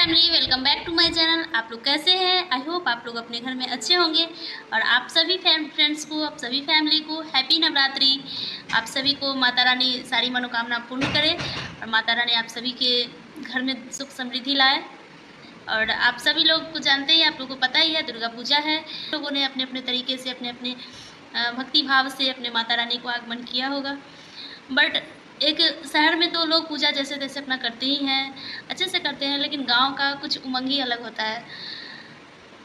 Family, welcome back to my channel. आप लोग कैसे हैं? आई होप आप लोग अपने घर में अच्छे होंगे। और आप सभी फ्रेंड्स को, आप सभी फैमिली को हैप्पी नवरात्रि। आप सभी को माता रानी सारी मनोकामना पूर्ण करे और माता रानी आप सभी के घर में सुख समृद्धि लाए। और आप सभी लोग को जानते ही, आप लोगों को पता ही है, दुर्गा पूजा है। लोगों ने अपने अपने तरीके से, अपने अपने भक्ति भाव से अपने माता रानी को आगमन किया होगा। बट एक शहर में तो लोग पूजा जैसे तैसे अपना करते ही हैं, अच्छे से करते हैं, लेकिन गांव का कुछ उमंग ही अलग होता है।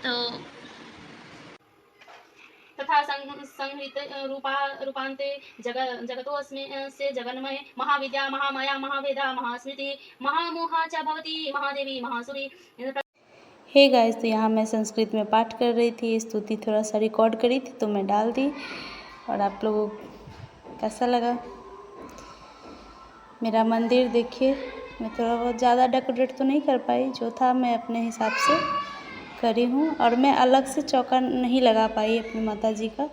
तो तथा संहृत रूपांते जगतोऽस्मि से जगन्मय महाविद्या महामाया महावेदा महास्मृति महामोहा च भवती महादेवी महासुरी। हे गाइस, तो यहाँ मैं संस्कृत में पाठ कर रही थी, स्तुति थोड़ा सा रिकॉर्ड करी थी तो मैं डाल दी। और आप लोगों को कैसा लगा मेरा मंदिर? देखिए, मैं थोड़ा बहुत ज़्यादा डेकोरेट तो नहीं कर पाई, जो था मैं अपने हिसाब से करी हूँ। और मैं अलग से चौका नहीं लगा पाई अपनी माता जी का,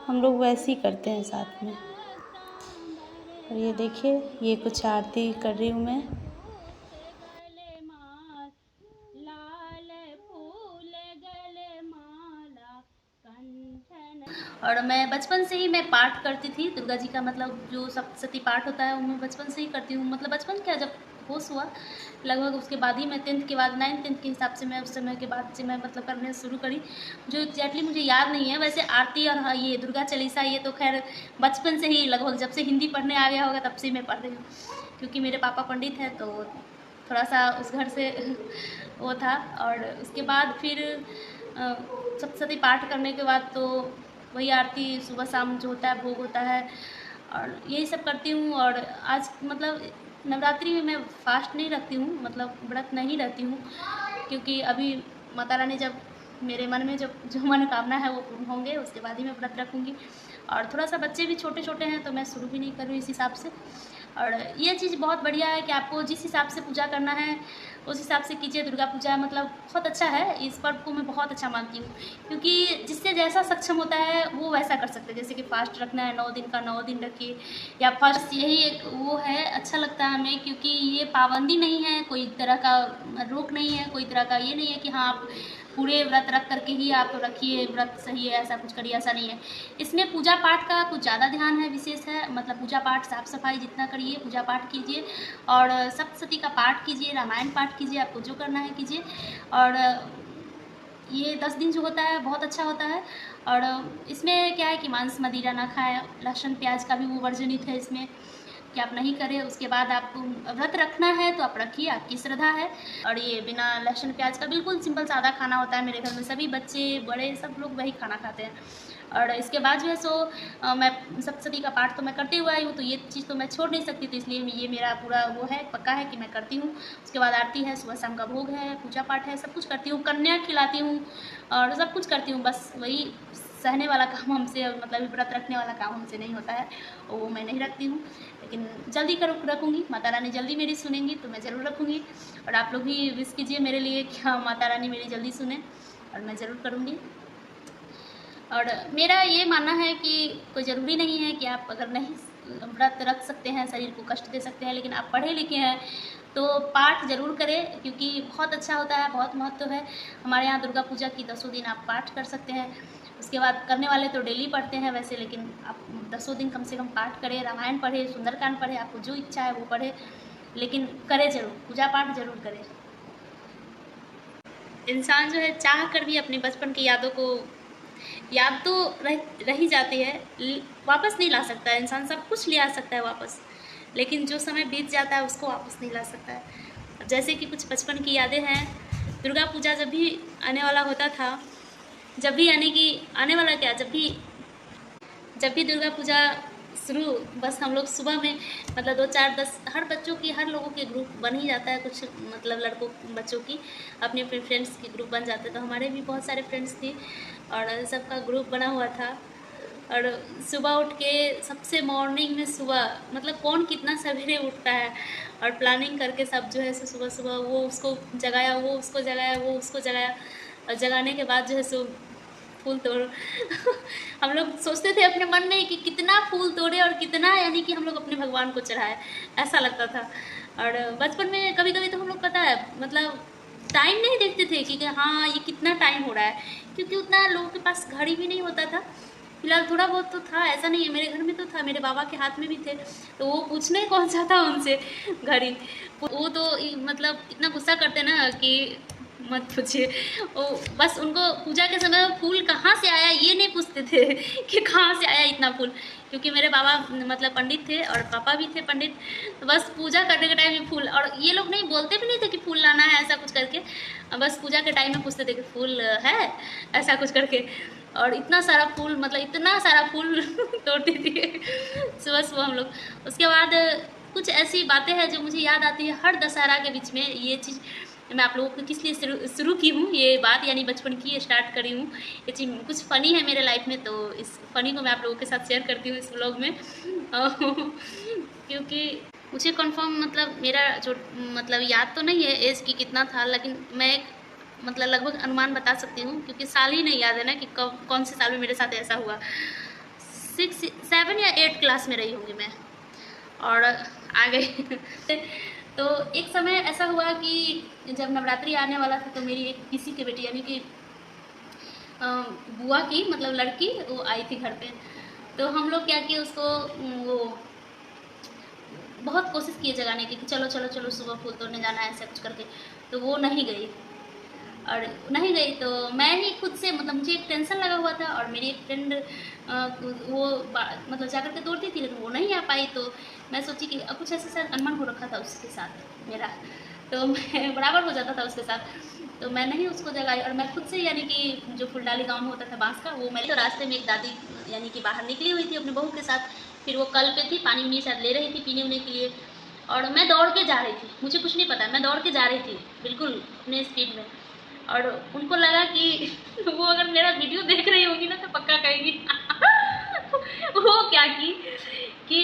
हम लोग वैसे ही करते हैं साथ में। और ये देखिए, ये कुछ आरती कर रही हूँ मैं। और मैं बचपन से ही मैं पाठ करती थी दुर्गा जी का, मतलब जो सप्तशती पाठ होता है वो मैं बचपन से ही करती हूँ। मतलब बचपन क्या, जब होश हुआ लगभग उसके बाद ही मैं 10th के बाद 9th-10th के हिसाब से मैं उस समय के बाद से मैं मतलब करने शुरू करी। जो एग्जैक्टली मुझे याद नहीं है, वैसे आरती और हाँ ये दुर्गा चालीसा ये तो खैर बचपन से ही, लगभग जब से हिंदी पढ़ने आ गया होगा तब से मैं पढ़ रही हूँ, क्योंकि मेरे पापा पंडित हैं तो थोड़ा सा उस घर से वो था। और उसके बाद फिर सप्तशती पाठ करने के बाद तो वही आरती सुबह शाम जो होता है भोग होता है, और यही सब करती हूँ। और आज मतलब नवरात्रि में मैं फास्ट नहीं रखती हूँ, मतलब व्रत नहीं रहती हूँ, क्योंकि अभी माता रानी जब मेरे मन में जब जो मनोकामना है वो पूर्ण होंगे उसके बाद ही मैं व्रत रखूँगी। और थोड़ा सा बच्चे भी छोटे छोटे हैं तो मैं शुरू भी नहीं कर रही इस हिसाब से। और ये चीज़ बहुत बढ़िया है कि आपको जिस हिसाब से पूजा करना है उस हिसाब से कीजिए। दुर्गा पूजा मतलब बहुत अच्छा है, इस पर्व को मैं बहुत अच्छा मानती हूँ, क्योंकि जिससे जैसा सक्षम होता है वो वैसा कर सकते हैं। जैसे कि फास्ट रखना है 9 दिन का 9 दिन रखिए, या फर्स्ट यही एक वो है, अच्छा लगता है हमें, क्योंकि ये पाबंदी नहीं है, कोई तरह का रोक नहीं है, कोई तरह का ये नहीं है कि हाँ आप पूरे व्रत रख करके ही आप रखिए, व्रत सही है, ऐसा कुछ करिए, ऐसा नहीं है। इसमें पूजा पाठ का कुछ ज़्यादा ध्यान है, विशेष है। मतलब पूजा पाठ साफ सफाई जितना करिए, पूजा पाठ कीजिए और सप्तशती का पाठ कीजिए, रामायण पाठ कीजिए, आपको जो करना है कीजिए। और ये 10 दिन जो होता है बहुत अच्छा होता है। और इसमें क्या है कि मांस मदिरा ना खाएं, लहसुन प्याज का भी वो वर्जनित है इसमें कि आप नहीं करें। उसके बाद आपको व्रत रखना है तो आप रखिए, आपकी श्रद्धा है। और ये बिना लहसुन प्याज का बिल्कुल सिंपल सादा खाना होता है। मेरे घर में सभी बच्चे बड़े सब लोग वही खाना खाते हैं। और इसके बाद जो है सो मैं सप्तशती का पाठ तो मैं करते हुआ आई हूँ, तो ये चीज़ तो मैं छोड़ नहीं सकती, तो इसलिए ये मेरा पूरा वो है, पक्का है कि मैं करती हूँ। उसके बाद आरती है, सुबह शाम का भोग है, पूजा पाठ है, सब कुछ करती हूँ, कन्या खिलाती हूँ और सब कुछ करती हूँ। बस वही सहने वाला काम हमसे, मतलब व्रत रखने वाला काम हमसे नहीं होता है, वो मैं नहीं रखती हूँ। लेकिन जल्दी रखूँगी, माता रानी जल्दी मेरी सुनेंगी तो मैं ज़रूर रखूँगी। और आप लोग भी विश कीजिए मेरे लिए कि हाँ माता रानी मेरी जल्दी सुने, और मैं ज़रूर करूँगी। और मेरा ये मानना है कि कोई ज़रूरी नहीं है कि आप अगर नहीं व्रत रख सकते हैं, शरीर को कष्ट दे सकते हैं, लेकिन आप पढ़े लिखे हैं तो पाठ ज़रूर करें, क्योंकि बहुत अच्छा होता है, बहुत महत्व है। हमारे यहाँ दुर्गा पूजा की 10 दिन आप पाठ कर सकते हैं। उसके बाद करने वाले तो डेली पढ़ते हैं वैसे, लेकिन आप 10 दिन कम से कम पाठ करें, रामायण पढ़े, सुंदरकांड पढ़े, आपको जो इच्छा है वो पढ़े, लेकिन करें ज़रूर, पूजा पाठ ज़रूर करें। इंसान जो है चाह कर भी अपने बचपन की यादों को, याद तो रह ही जाती है, वापस नहीं ला सकता है इंसान। सब कुछ ले आ सकता है वापस, लेकिन जो समय बीत जाता है उसको वापस नहीं ला सकता है। जैसे कि कुछ बचपन की यादें हैं, दुर्गा पूजा जब भी आने वाला होता था, जब भी आने वाला क्या, जब भी दुर्गा पूजा शुरू, बस हम लोग सुबह में मतलब 2 4 10 हर बच्चों की, हर लोगों के ग्रुप बन ही जाता है। कुछ मतलब लड़कों बच्चों की अपने अपने फ्रेंड्स के ग्रुप बन जाते हैं, तो हमारे भी बहुत सारे फ्रेंड्स थे और सबका ग्रुप बना हुआ था। और सुबह उठ के सबसे मॉर्निंग में, सुबह मतलब कौन कितना सवेरे उठता है, और प्लानिंग करके सब जो है सो सुबह सुबह वो उसको जगाया, वो उसको जगाया, वो उसको जगाया, और जगाने के बाद जो है सो फूल तोड़ हम लोग सोचते थे अपने मन में कि कितना फूल तोड़े और कितना, यानी कि हम लोग अपने भगवान को चढ़ाए, ऐसा लगता था। और बचपन में कभी कभी तो हम लोग, पता है मतलब टाइम नहीं देखते थे कि हाँ ये कितना टाइम हो रहा है, क्योंकि उतना लोगों के पास घड़ी भी नहीं होता था। फिलहाल थोड़ा बहुत तो था, ऐसा नहीं है, मेरे घर में तो था, मेरे बाबा के हाथ में भी थे, तो वो पूछने कौन सा था उनसे घड़ी। वो तो मतलब इतना गुस्सा करते ना कि मत पूछिए। वो बस उनको पूजा के समय फूल कहाँ से आया ये नहीं पूछते थे कि कहाँ से आया इतना फूल, क्योंकि मेरे बाबा मतलब पंडित थे और पापा भी थे पंडित, तो बस पूजा करने के टाइम में फूल, और ये लोग नहीं बोलते भी नहीं थे कि फूल लाना है ऐसा कुछ करके, बस पूजा के टाइम में पूछते थे कि फूल है ऐसा कुछ करके। और इतना सारा फूल, मतलब इतना सारा फूल तोड़ती थी सुबह सुबह हम लोग। उसके बाद कुछ ऐसी बातें हैं जो मुझे याद आती है हर दशहरा के बीच में। ये चीज़ मैं आप लोगों को किस लिए शुरू की हूँ ये बात, यानी बचपन की स्टार्ट करी हूँ। ये चीज़ कुछ फ़नी है मेरे लाइफ में, तो इस फ़नी को मैं आप लोगों के साथ शेयर करती हूँ इस व्लॉग में क्योंकि मुझे कंफर्म मतलब मेरा जो मतलब याद तो नहीं है एज की कितना था, लेकिन मैं एक मतलब लगभग अनुमान बता सकती हूँ, क्योंकि साल ही नहीं याद है ना कि कब कौन से साल में मेरे साथ ऐसा हुआ। 7 या 8 क्लास में रही होंगी मैं, और आ गई तो एक समय ऐसा हुआ कि जब नवरात्रि आने वाला था, तो मेरी एक किसी की बेटी, यानी कि बुआ की मतलब लड़की, वो आई थी घर पे। तो हम लोग क्या किए उसको, वो बहुत कोशिश किए जगाने की कि चलो चलो चलो सुबह फूल तोड़ने जाना है ऐसा कुछ करके, तो वो नहीं गई। और नहीं गई तो मैं ही खुद से, मतलब मुझे एक टेंशन लगा हुआ था, और मेरी एक फ्रेंड वो मतलब जा कर के तोड़ती थी, लेकिन वो नहीं आ पाई। तो मैं सोची कि कुछ ऐसे शायद अनबन हो रखा था उसके साथ मेरा, तो मैं बराबर हो जाता था उसके साथ, तो मैं नहीं उसको जगाई। और मैं खुद से, यानी कि जो फुलडाली गाँव में होता था बांस का, वो मैं तो रास्ते में एक दादी यानी कि बाहर निकली हुई थी अपनी बहू के साथ, फिर वो कल पे थी, पानी उनी शायद ले रही थी पीने उने के लिए, और मैं दौड़ के जा रही थी, मुझे कुछ नहीं पता, मैं दौड़ के जा रही थी बिल्कुल अपने स्पीड में। और उनको लगा कि वो अगर मेरा वीडियो देख रही होगी ना तो पक्का कहेगी वो क्या कि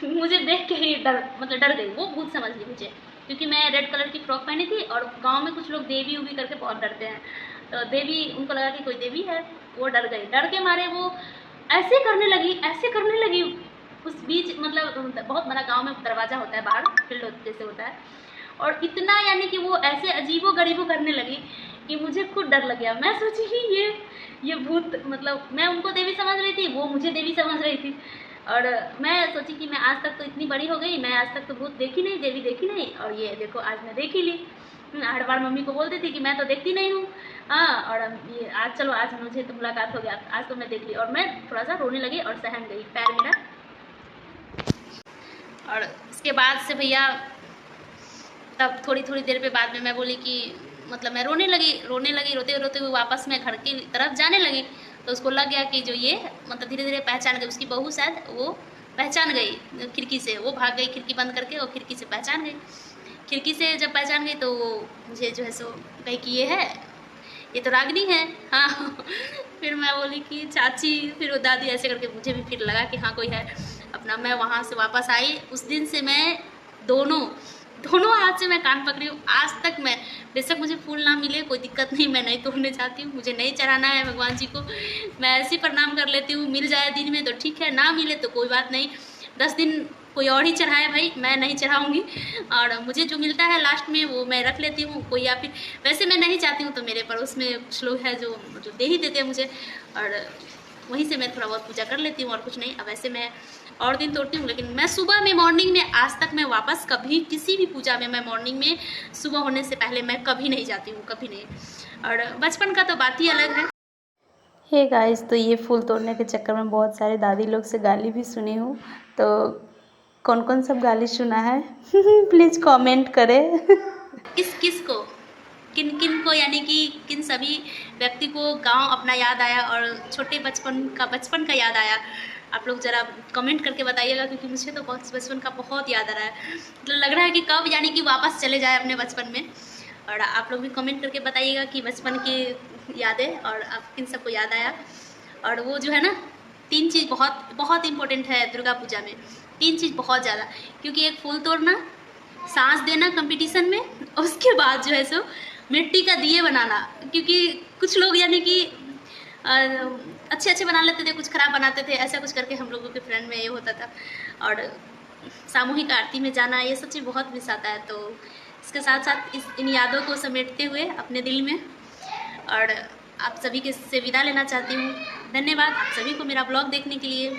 मुझे देख के ही डर गई, वो भूत समझ ली मुझे, क्योंकि मैं रेड कलर की फ्रॉक पहनी थी, और गांव में कुछ लोग देवी उवी करके बहुत डरते हैं, तो देवी, उनको लगा कि कोई देवी है, वो डर गई। डर के मारे वो ऐसे करने लगी उस बीच, मतलब बहुत बड़ा गाँव में दरवाज़ा होता है बाहर, फील्ड जैसे होता है, और इतना यानी कि वो ऐसे अजीबो गरीबो करने लगी कि मुझे खुद डर लग गया। मैं सोची कि ये भूत, मतलब मैं उनको देवी समझ रही थी, वो मुझे देवी समझ रही थी, और मैं सोची कि मैं आज तक तो इतनी बड़ी हो गई, मैं आज तक तो भूत देखी नहीं, देवी देखी नहीं, और ये देखो आज मैं देख ही ली। हर बार मम्मी को बोलती थी कि मैं तो देखती नहीं हूँ, हाँ, और ये आज चलो, आज मुझे तो मुलाकात हो गया, आज तो मैं देख ली, और मैं थोड़ा सा रोने लगी और सहम गई पैर मेरा। और इसके बाद से भैया, तब थोड़ी देर पे बाद में मैं बोली कि मतलब मैं रोने लगी, रोते रोते हुए वापस मैं घर की तरफ जाने लगी, तो उसको लग गया कि जो ये मतलब धीरे धीरे पहचान गई, उसकी बहू शायद वो पहचान गई खिड़की से, वो भाग गई खिड़की बंद करके, और खिड़की से पहचान गई। खिड़की से जब पहचान गई तो वो मुझे जो है सो कही कि ये तो रागिनी है, हाँ फिर मैं बोली कि चाची, फिर वो दादी, ऐसे करके मुझे भी फिर लगा कि हाँ कोई है अपना। मैं वहाँ से वापस आई, उस दिन से मैं दोनों हाथ से मैं कान पकड़ी हूँ। आज तक मैं, बेशक मुझे फूल ना मिले कोई दिक्कत नहीं, मैं नहीं तोड़ने जाती हूँ, मुझे नहीं चढ़ाना है भगवान जी को, मैं ऐसे ही प्रणाम कर लेती हूँ। मिल जाए दिन में तो ठीक है, ना मिले तो कोई बात नहीं, 10 दिन कोई और ही चढ़ाए भाई, मैं नहीं चढ़ाऊँगी। और मुझे जो मिलता है लास्ट में वो मैं रख लेती हूँ, कोई या फिर वैसे मैं नहीं चाहती हूँ तो मेरे पड़ोस में कुछ लोग हैं जो दे ही देते हैं मुझे, और वहीं से मैं थोड़ा बहुत पूजा कर लेती हूँ और कुछ नहीं। अब वैसे मैं और दिन तोड़ती हूँ, लेकिन मैं सुबह में मॉर्निंग में आज तक मैं वापस कभी किसी भी पूजा में मैं मॉर्निंग में सुबह होने से पहले मैं कभी नहीं जाती हूँ, कभी नहीं। और बचपन का तो बात ही अलग है। हे गाइस, तो ये फूल तोड़ने के चक्कर में बहुत सारे दादी लोग से गाली भी सुनी हूँ, तो कौन कौन सब गाली सुना है प्लीज़ कमेंट करें किस को, किन को, यानी कि किन सभी व्यक्ति को गांव अपना याद आया और छोटे बचपन का याद आया, आप लोग ज़रा कमेंट करके बताइएगा, क्योंकि मुझे तो बहुत बचपन का बहुत याद आ रहा है, मतलब लग रहा है कि कब यानी कि वापस चले जाए अपने बचपन में। और आप लोग भी कमेंट करके बताइएगा कि बचपन की यादें और आप किन सबको याद आया। और वो जो है ना, 3 चीज़ बहुत इम्पोर्टेंट है दुर्गा पूजा में, 3 चीज़ बहुत ज़्यादा, क्योंकि एक फूल तोड़ना, सांस देना कंपटीशन में, और उसके बाद जो है सो मिट्टी का दिए बनाना, क्योंकि कुछ लोग यानी कि अच्छे बना लेते थे, कुछ ख़राब बनाते थे, ऐसा कुछ करके हम लोगों के फ्रेंड में ये होता था। और सामूहिक आरती में जाना, ये सब चीज़ बहुत मिस आता है, तो इसके साथ साथ इन यादों को समेटते हुए अपने दिल में और आप सभी के से विदा लेना चाहती हूँ। धन्यवाद आप सभी को मेरा ब्लॉग देखने के लिए।